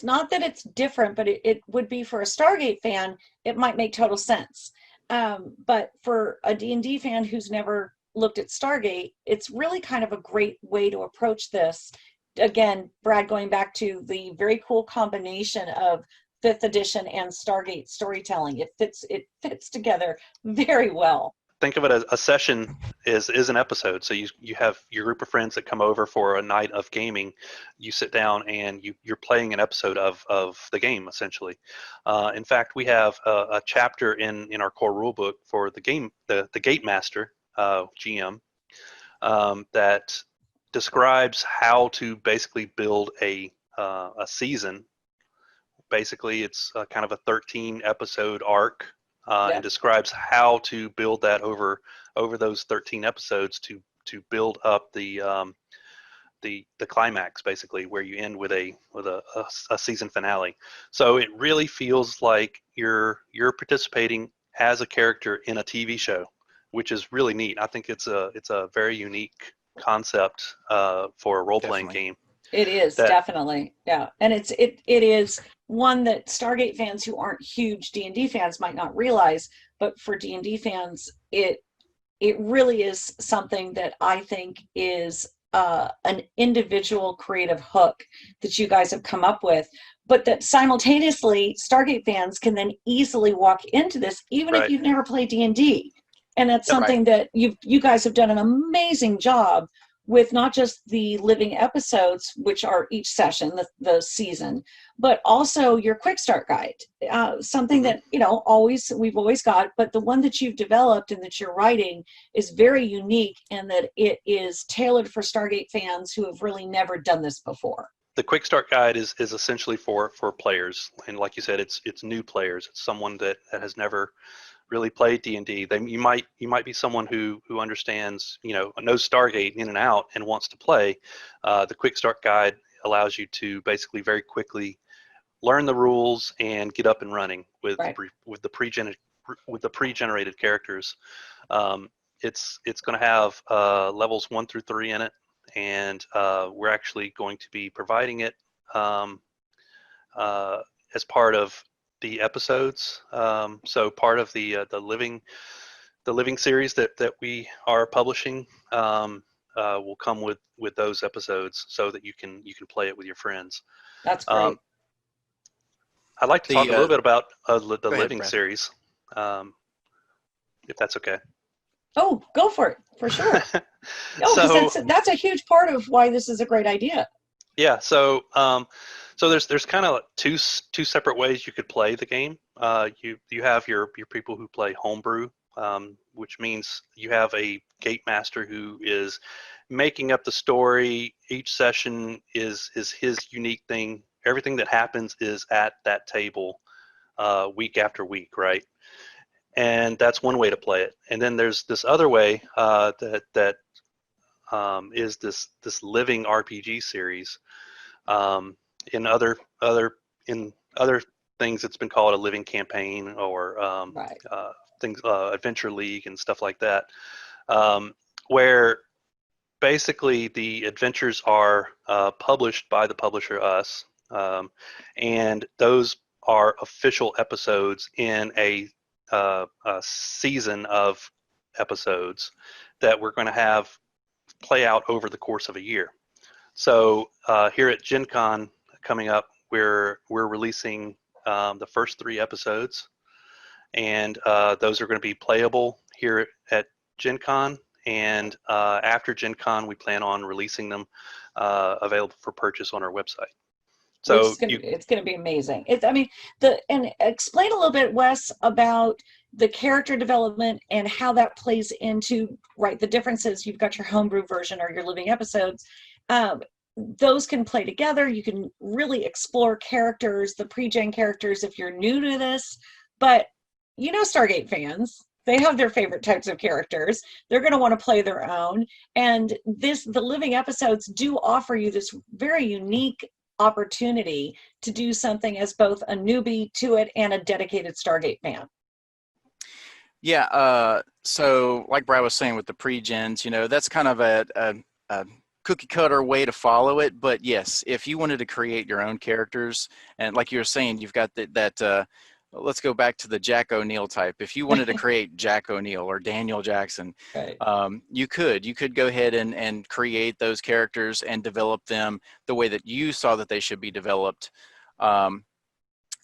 not that it's different, but it would be for a Stargate fan, it might make total sense. But for a D&D fan who's never looked at Stargate, it's really kind of a great way to approach this. Again, Brad, going back to the very cool combination of 5th edition and Stargate storytelling, it fits together very well. Think of it as a session is an episode. So you have your group of friends that come over for a night of gaming. You sit down and you're playing an episode of the game, essentially. In fact, we have a chapter in our core rulebook for the game, the Gate Master GM, that describes how to basically build a season. Basically, it's kind of a 13 episode arc. And describes how to build that over those 13 episodes to build up the climax, basically, where you end with a season finale. So it really feels like you're participating as a character in a TV show, which is really neat. I think it's a very unique concept for a role-playing game. It is definitely, yeah, and it is one that Stargate fans who aren't huge D&D fans might not realize, but for D&D fans, it really is something that I think is an individual creative hook that you guys have come up with, but that simultaneously Stargate fans can then easily walk into this, even if you've never played D&D, and that's something that you guys have done an amazing job with, not just the living episodes, which are each session, the season, but also your quick start guide, something that we've always got, but the one that you've developed and that you're writing is very unique, and that it is tailored for Stargate fans who have really never done this before. The quick start guide is essentially for players, and like you said, it's new players. It's someone that has never really played D&D. You might be someone who understands, knows Stargate in and out and wants to play. The quick start guide allows you to basically very quickly learn the rules and get up and running with the pre-generated characters. It's going to have levels 1 through 3 in it, and we're actually going to be providing it as part of the episodes. So part of the living series that we are publishing will come with those episodes, so that you can play it with your friends. That's great. I'd like to talk a little bit about the go ahead, Living Brad. series, if that's okay. Oh, go for it, for sure. No, because So that's a huge part of why this is a great idea. yeah, so there's kind of two separate ways you could play the game. You have your people who play homebrew, which means you have a gate master who is making up the story. Each session is his unique thing. Everything that happens is at that table, week after week, right? And that's one way to play it. And then there's this other way that is this living RPG series. In other things, it's been called a living campaign, or Right. things, Adventure League and stuff like that, where basically the adventures are published by the publisher, us, and those are official episodes in a season of episodes that we're going to have play out over the course of a year. So here at Gen Con coming up, we're releasing the first 3 episodes, and those are going to be playable here at Gen Con. And after Gen Con, we plan on releasing them available for purchase on our website. So it's gonna be amazing. And explain a little bit, Wes, about the character development and how that plays into, right, the differences. You've got your homebrew version or your living episodes. Those can play together. You can really explore characters, the pre-gen characters, if you're new to this. But Stargate fans, they have their favorite types of characters. They're going to want to play their own. And the living episodes do offer you this very unique opportunity to do something as both a newbie to it and a dedicated Stargate fan. Yeah, so like Brad was saying with the pre-gens, that's kind of a cookie cutter way to follow it. But yes, if you wanted to create your own characters, and like you were saying, you've got that let's go back to the Jack O'Neill type. If you wanted to create Jack O'Neill or Daniel Jackson, Right. you could go ahead and create those characters and develop them the way that you saw that they should be developed.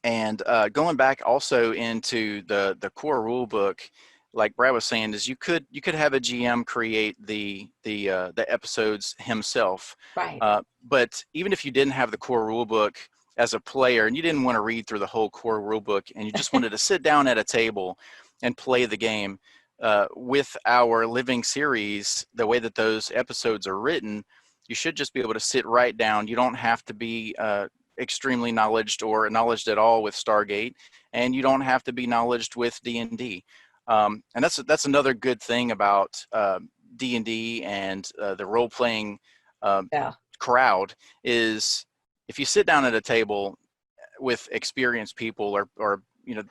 And going back also into the core rule book, like Brad was saying, is you could have a GM create the episodes himself. Right. But even if you didn't have the core rule book as a player and you didn't want to read through the whole core rule book and you just wanted to sit down at a table and play the game, with our living series, the way that those episodes are written, you should just be able to sit right down. You don't have to be extremely knowledged or knowledged at all with Stargate, and you don't have to be knowledged with D&D. And that's another good thing about D&D and the role-playing crowd is if you sit down at a table with experienced people or you're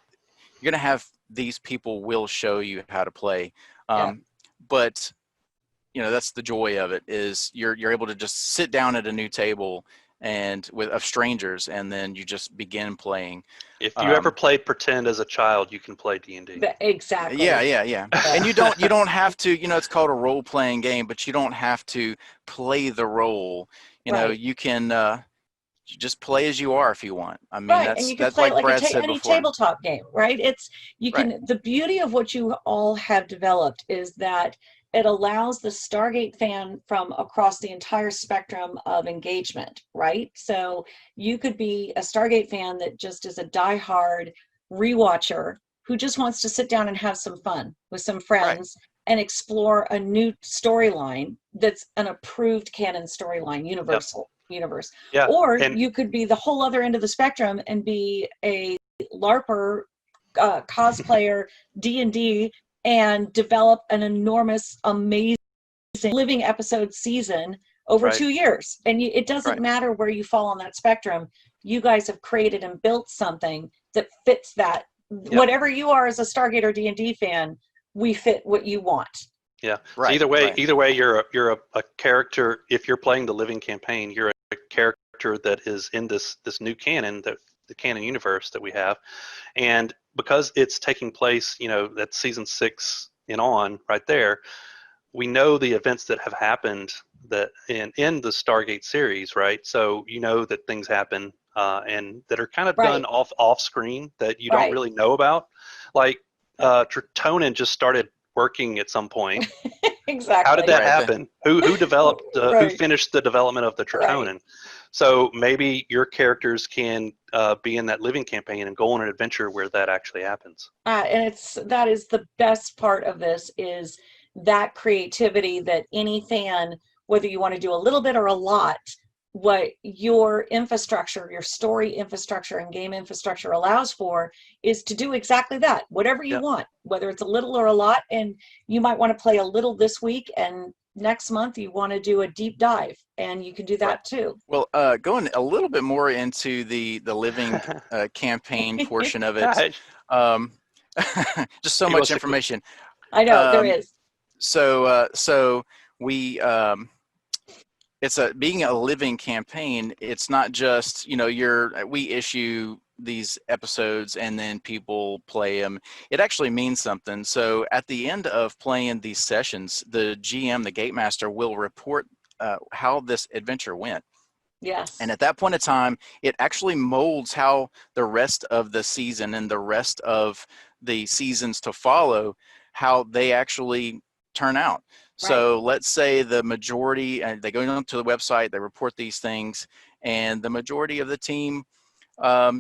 going to have these people will show you how to play. But that's the joy of it is you're able to just sit down at a new table and of strangers, and then you just begin playing. If you ever played pretend as a child, you can play D&D. Exactly. Yeah. And you don't have to, it's called a role-playing game, but you don't have to play the role. You can just play as you are if you want. I mean, right. And you can that's play like like Brad said any before. tabletop game, right? The beauty of what you all have developed is that it allows the Stargate fan from across the entire spectrum of engagement, right? So you could be a Stargate fan that just is a diehard rewatcher who just wants to sit down and have some fun with some friends and explore a new storyline that's an approved canon storyline, universal universe. Yeah. Or you could be the whole other end of the spectrum and be a LARPer, cosplayer, D&D, and develop an enormous, amazing living episode season over 2 years. And it doesn't matter where you fall on that spectrum. You guys have created and built something that fits that. Whatever you are as a Stargate or D&D fan, we fit what you want. Yeah. So either way, you're a character. If you're playing the living campaign, you're a character that is in this new canon, the canon universe that we have, and because it's taking place, that's season 6 and on right there, we know the events that have happened that in the Stargate series, right? So that things happen and that are kind of Right. done off screen that you don't Right. really know about. Like Tritonin just started working at some point. Exactly. How did that Right. happen? Who developed who Right. finished the development of the Tritonin? Right. So maybe your characters can be in that living campaign and go on an adventure where that actually happens. And that is the best part of this, is that creativity that any fan, whether you want to do a little bit or a lot, what your infrastructure, your story infrastructure and game infrastructure allows for is to do exactly that, whatever you Yep. want, whether it's a little or a lot. And you might want to play a little this week, and next month you want to do a deep dive, and you can do that Right. too. Well, going a little bit more into the living campaign portion of it, just so He much wants to- information. I know there is. So we it's being a living campaign. It's not just, we issue these episodes and then people play them. It actually means something. So at the end of playing these sessions, the GM, the Gate Master, will report how this adventure went. Yes. And at that point in time, it actually molds how the rest of the season and the rest of the seasons to follow, how they actually turn out. So let's say the majority, and they go onto the website, they report these things, and the majority of the team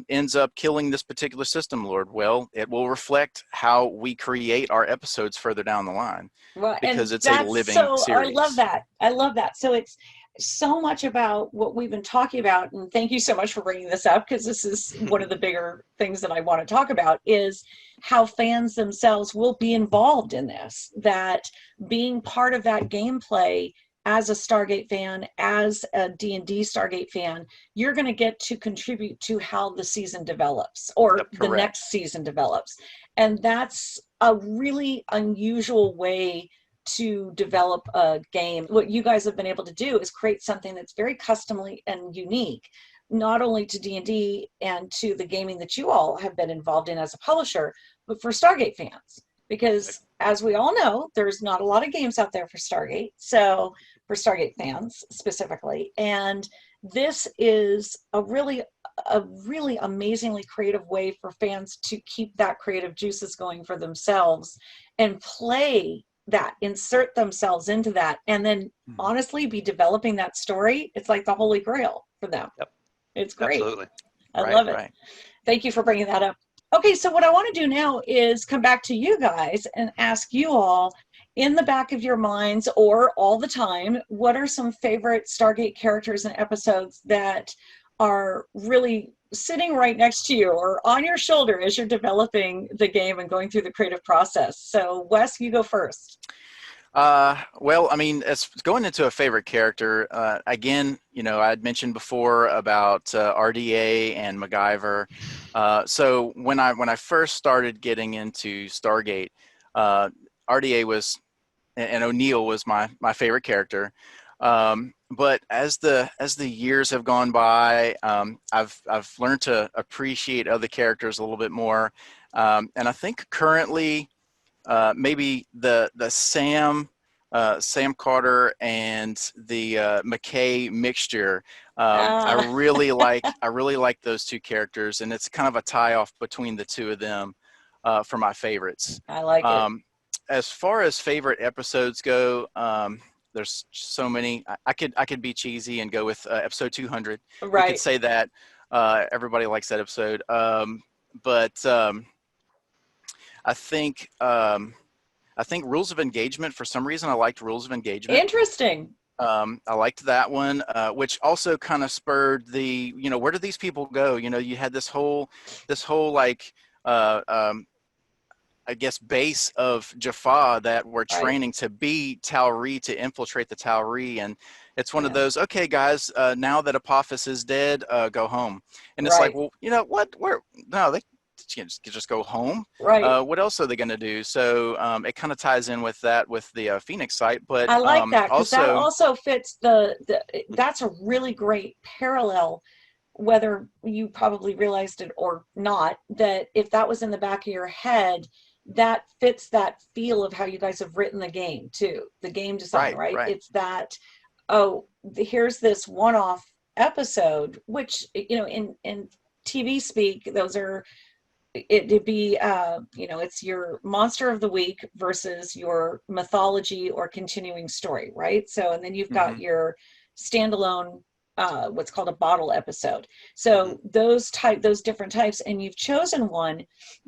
ends up killing this particular system lord. Well, it will reflect how we create our episodes further down the line, Well, because and it's a living series. I love that. I love that. So it's so much about what we've been talking about, and thank you so much for bringing this up, because this is one of the bigger things that I want to talk about, is how fans themselves will be involved in this, that being part of that gameplay as a Stargate fan, as a D&D Stargate fan, you're going to get to contribute to how the season develops, or Yep, the correct. next season develops. And that's a really unusual way to develop a game. What you guys have been able to do is create something that's very customly and unique, not only to D&D and to the gaming that you all have been involved in as a publisher, but for Stargate fans. Because as we all know, there's not a lot of games out there for Stargate, so for Stargate fans specifically. And this is a really amazingly creative way for fans to keep that creative juices going for themselves and play that, insert themselves into that, and then honestly be developing that story. It's like the holy grail for them. Yep. It's great. Absolutely. I love it. Right. Thank you for bringing that up. Okay, so what I want to do now is come back to you guys and ask you all, in the back of your minds or all the time, what are some favorite Stargate characters and episodes that are really sitting right next to you or on your shoulder as you're developing the game and going through the creative process? So Wes, you go first. Well, I mean, as going into a favorite character, again, I'd mentioned before about RDA and MacGyver. So when I first started getting into Stargate, RDA was, and O'Neill was my favorite character. But as the years have gone by, I've learned to appreciate other characters a little bit more. And I think currently, maybe the Sam Carter and the McKay mixture. I really like those two characters, and it's kind of a tie-off between the two of them for my favorites. I like it. As far as favorite episodes go, there's so many. I could be cheesy and go with episode 200. Right. We could say that. Everybody likes that episode. But I think Rules of Engagement, for some reason, I liked Rules of Engagement. Interesting. I liked that one, which also kind of spurred the, where do these people go? You had this whole like, I guess, base of Jaffa that were training to be Tauri, to infiltrate the Tauri. And it's one of those, okay, guys, now that Apophis is dead, go home. And it's like, well, what? No, they just go home. Right. What else are they going to do? So it kind of ties in with that, with the Phoenix site. But I like that, because that also fits that's a really great parallel, whether you probably realized it or not, that if that was in the back of your head, that fits that feel of how you guys have written the game too, the game design, right? It's that, here's this one-off episode, which, you know, in TV speak, those are, it'd be, you know, it's your monster of the week versus your mythology or continuing story, right? So, and then you've got your standalone, what's called a bottle episode. So those different types, and you've chosen one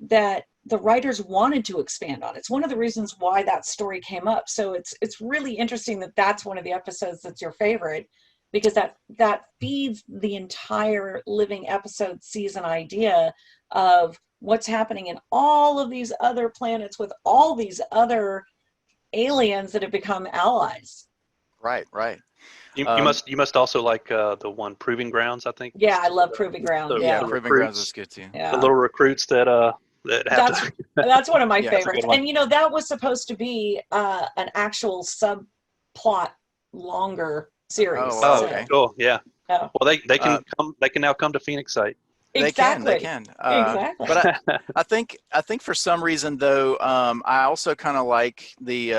that the writers wanted to expand on. It's one of the reasons why that story came up. So it's really interesting that that's one of the episodes that's your favorite, because that feeds the entire living episode season idea of what's happening in all of these other planets with all these other aliens that have become allies. Right. You must also like the one Proving Grounds, I think. Yeah, I love Proving Ground. Yeah, Proving Grounds is good too. Yeah. The little recruits that have that's one of my Yeah, favorites. And you know, that was supposed to be an actual subplot longer series. Oh, okay. Cool. Yeah. Oh. Well, they can now come to Phoenix Site. Exactly. They can. Exactly. But I think for some reason though, I also kind of like the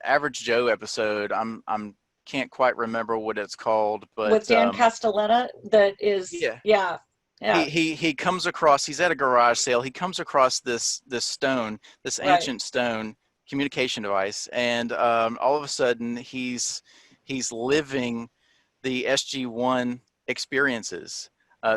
Average Joe episode. I'm can't quite remember what it's called, but with Dan Castellaneta, that is yeah. He comes across, he's at a garage sale, he comes across this stone, this ancient stone communication device, and all of a sudden he's living the SG-1 experiences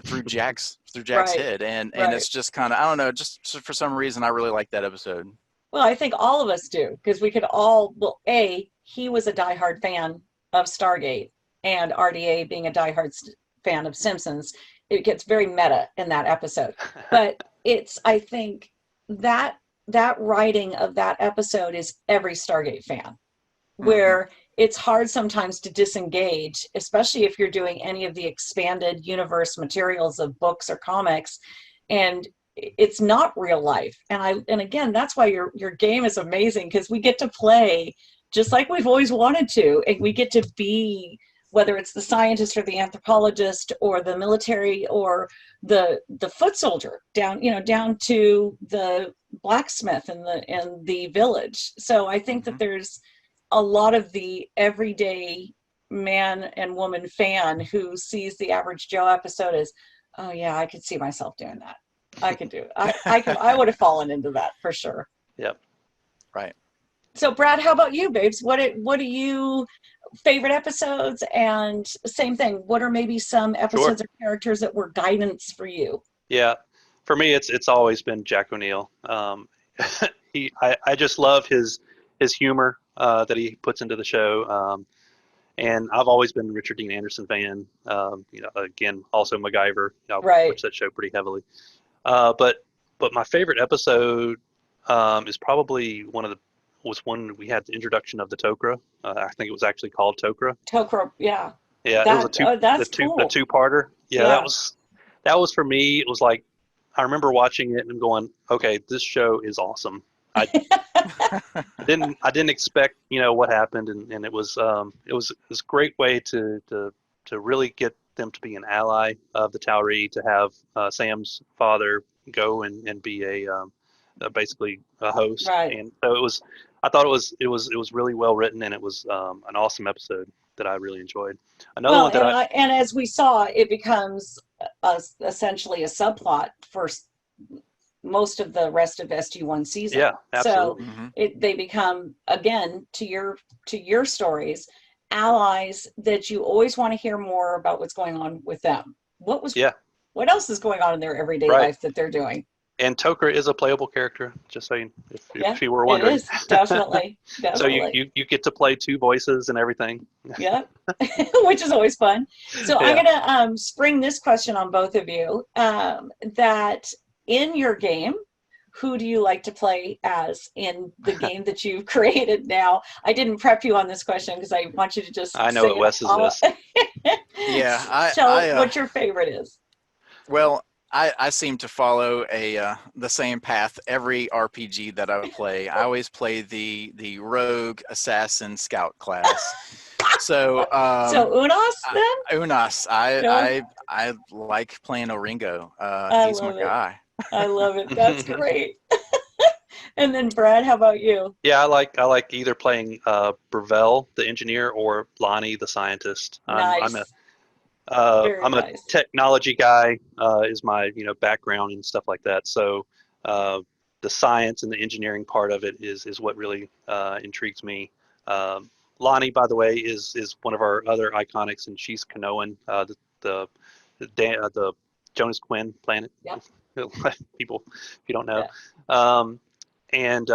through Jack's head, and it's just kind of, I don't know, just for some reason I really like that episode. Well, I think all of us do, because we could all, well, he was a diehard fan of Stargate, and RDA being a diehard fan of Simpsons. It gets very meta in that episode. But I think that writing of that episode is every Stargate fan, where it's hard sometimes to disengage, especially if you're doing any of the expanded universe materials of books or comics, and it's not real life. And again, that's why your game is amazing, because we get to play just like we've always wanted to, and we get to be, whether it's the scientist or the anthropologist or the military or the foot soldier, down to the blacksmith and the village. So I think that there's a lot of the everyday man and woman fan who sees the Average Joe episode as, oh yeah, I could see myself doing that. I could do it. I would have fallen into that for sure. Yep. Right. So Brad, how about you, babes? What are you favorite episodes? And same thing, what are maybe some episodes or characters that were guidance for you? Yeah, for me, it's always been Jack O'Neill. I just love his humor that he puts into the show. And I've always been a Richard Dean Anderson fan. Again, also MacGyver. I watch that show pretty heavily. But my favorite episode is probably was when we had the introduction of the Tok'ra. I think it was actually called Tok'ra. Tok'ra, yeah. Yeah, it was a two-parter. Yeah, that was for me. It was like, I remember watching it and going, okay, this show is awesome. I didn't expect what happened, and it was a great way to really get them to be an ally of the Tauri, to have Sam's father go and be basically a host, and so I thought it was really well written, and it was an awesome episode that I really enjoyed. Another one and as we saw, it becomes essentially a subplot for most of the rest of SG-1 season. Yeah, absolutely. So they become, again, to your stories, allies that you always want to hear more about what's going on with them. What else is going on in their everyday life that they're doing? And Tok'ra is a playable character, just saying, if you were wondering. It is, definitely. So you get to play two voices and everything. Yeah, which is always fun. So I'm going to spring this question on both of you, that in your game, who do you like to play as in the game that you've created now? I didn't prep you on this question because I want you to just I know what Wes is. Yeah. Tell what your favorite is. Well, I seem to follow the same path every RPG that I play. I always play the rogue assassin scout class. So Unas then? Unas. I like playing Oringo. He's my guy. I love it. That's great. And then Brad, how about you? Yeah, I like either playing Brevel, the engineer, or Lonnie, the scientist. Nice. Very I'm a nice. technology guy, is my background and stuff like that. So the science and the engineering part of it is what really intrigues me. Lonnie, by the way, is one of our other iconics, and she's Kanoan, the the Jonas Quinn planet. Yep. People, if you don't know, Yeah. um, and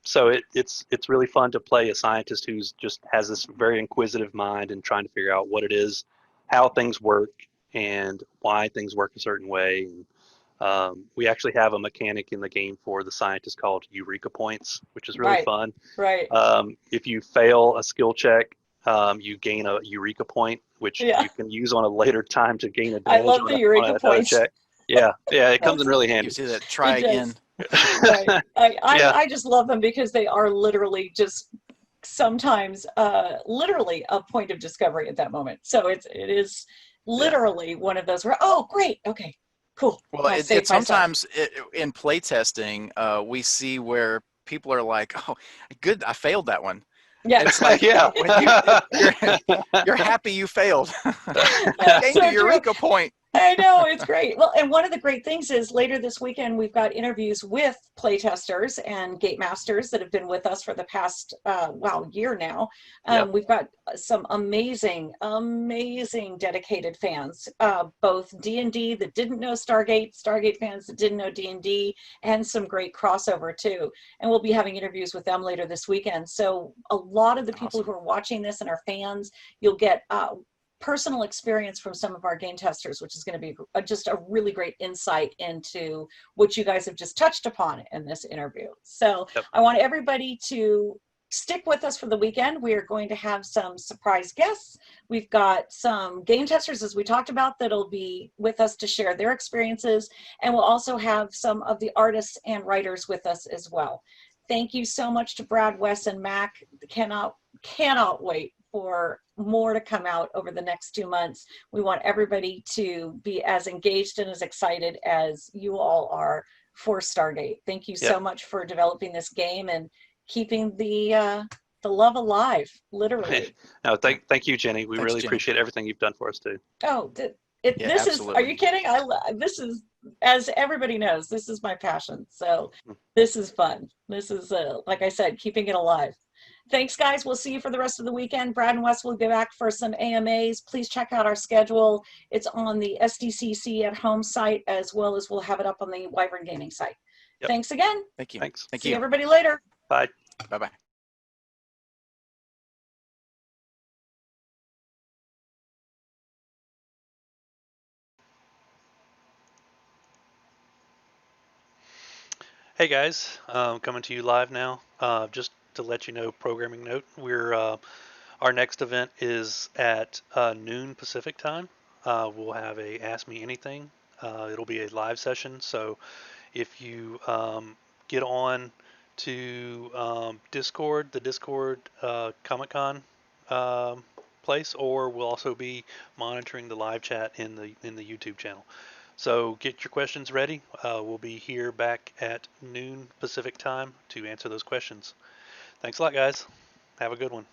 so it's really fun to play a scientist who's just has this very inquisitive mind and trying to figure out what it is, how things work, and why things work a certain way. And, we actually have a mechanic in the game for the scientist called Eureka Points, which is really Right. fun. Right. If you fail a skill check, you gain a Eureka Point, which Yeah. you can use on a later time to gain I advantage love the on Eureka another points. check. Yeah, it comes in really You handy. see that? Try It again. does. Right. Yeah, I just love them because they are literally just sometimes literally a point of discovery at that moment. So it is yeah, literally one of those where, oh, great, okay, cool. Well, I it saved myself. sometimes in playtesting, we see where people are like, "Oh, good, I failed that one." Yeah. It's like yeah. when you're you're happy you failed. You That's gained a so true. Eureka point. I know, it's great. Well, and one of the great things is later this weekend, we've got interviews with playtesters and gate masters that have been with us for the past, year now. Yep. We've got some amazing, amazing dedicated fans, both D&D that didn't know Stargate, Stargate fans that didn't know D&D, and some great crossover too. And we'll be having interviews with them later this weekend. So a lot of the people Awesome. who are watching this and are fans, you'll get personal experience from some of our game testers, which is going to be just a really great insight into what you guys have just touched upon in this interview. So Yep. I want everybody to stick with us for the weekend. We are going to have some surprise guests. We've got some game testers, as we talked about, that'll be with us to share their experiences. And we'll also have some of the artists and writers with us as well. Thank you so much to Brad, Wes, and Mac. Cannot wait for more to come out over the next 2 months. We want everybody to be as engaged and as excited as you all are for Stargate. Thank you so Yep. much for developing this game and keeping the love alive, literally. No, thank you, Jenny. We Thanks, really Jenny. appreciate everything you've done for us too. Oh, Yeah, this is, are absolutely. you kidding? This is, as everybody knows, this is my passion. So this is fun. This is, like I said, keeping it alive. Thanks, guys. We'll see you for the rest of the weekend. Brad and Wes will be back for some AMAs. Please check out our schedule. It's on the SDCC at Home site, as well as we'll have it up on the Wyvern Gaming site. Yep. Thanks again. Thank you. Thanks. Thank See you. everybody later. Bye. Bye-bye. Hey guys, coming to you live now. Just to let you know, programming note: our next event is at noon Pacific time. We'll have a Ask Me Anything. It'll be a live session, so if you get on to Discord, the Discord Comic Con place, or we'll also be monitoring the live chat in the YouTube channel. So get your questions ready. We'll be here back at noon Pacific time to answer those questions. Thanks a lot, guys. Have a good one.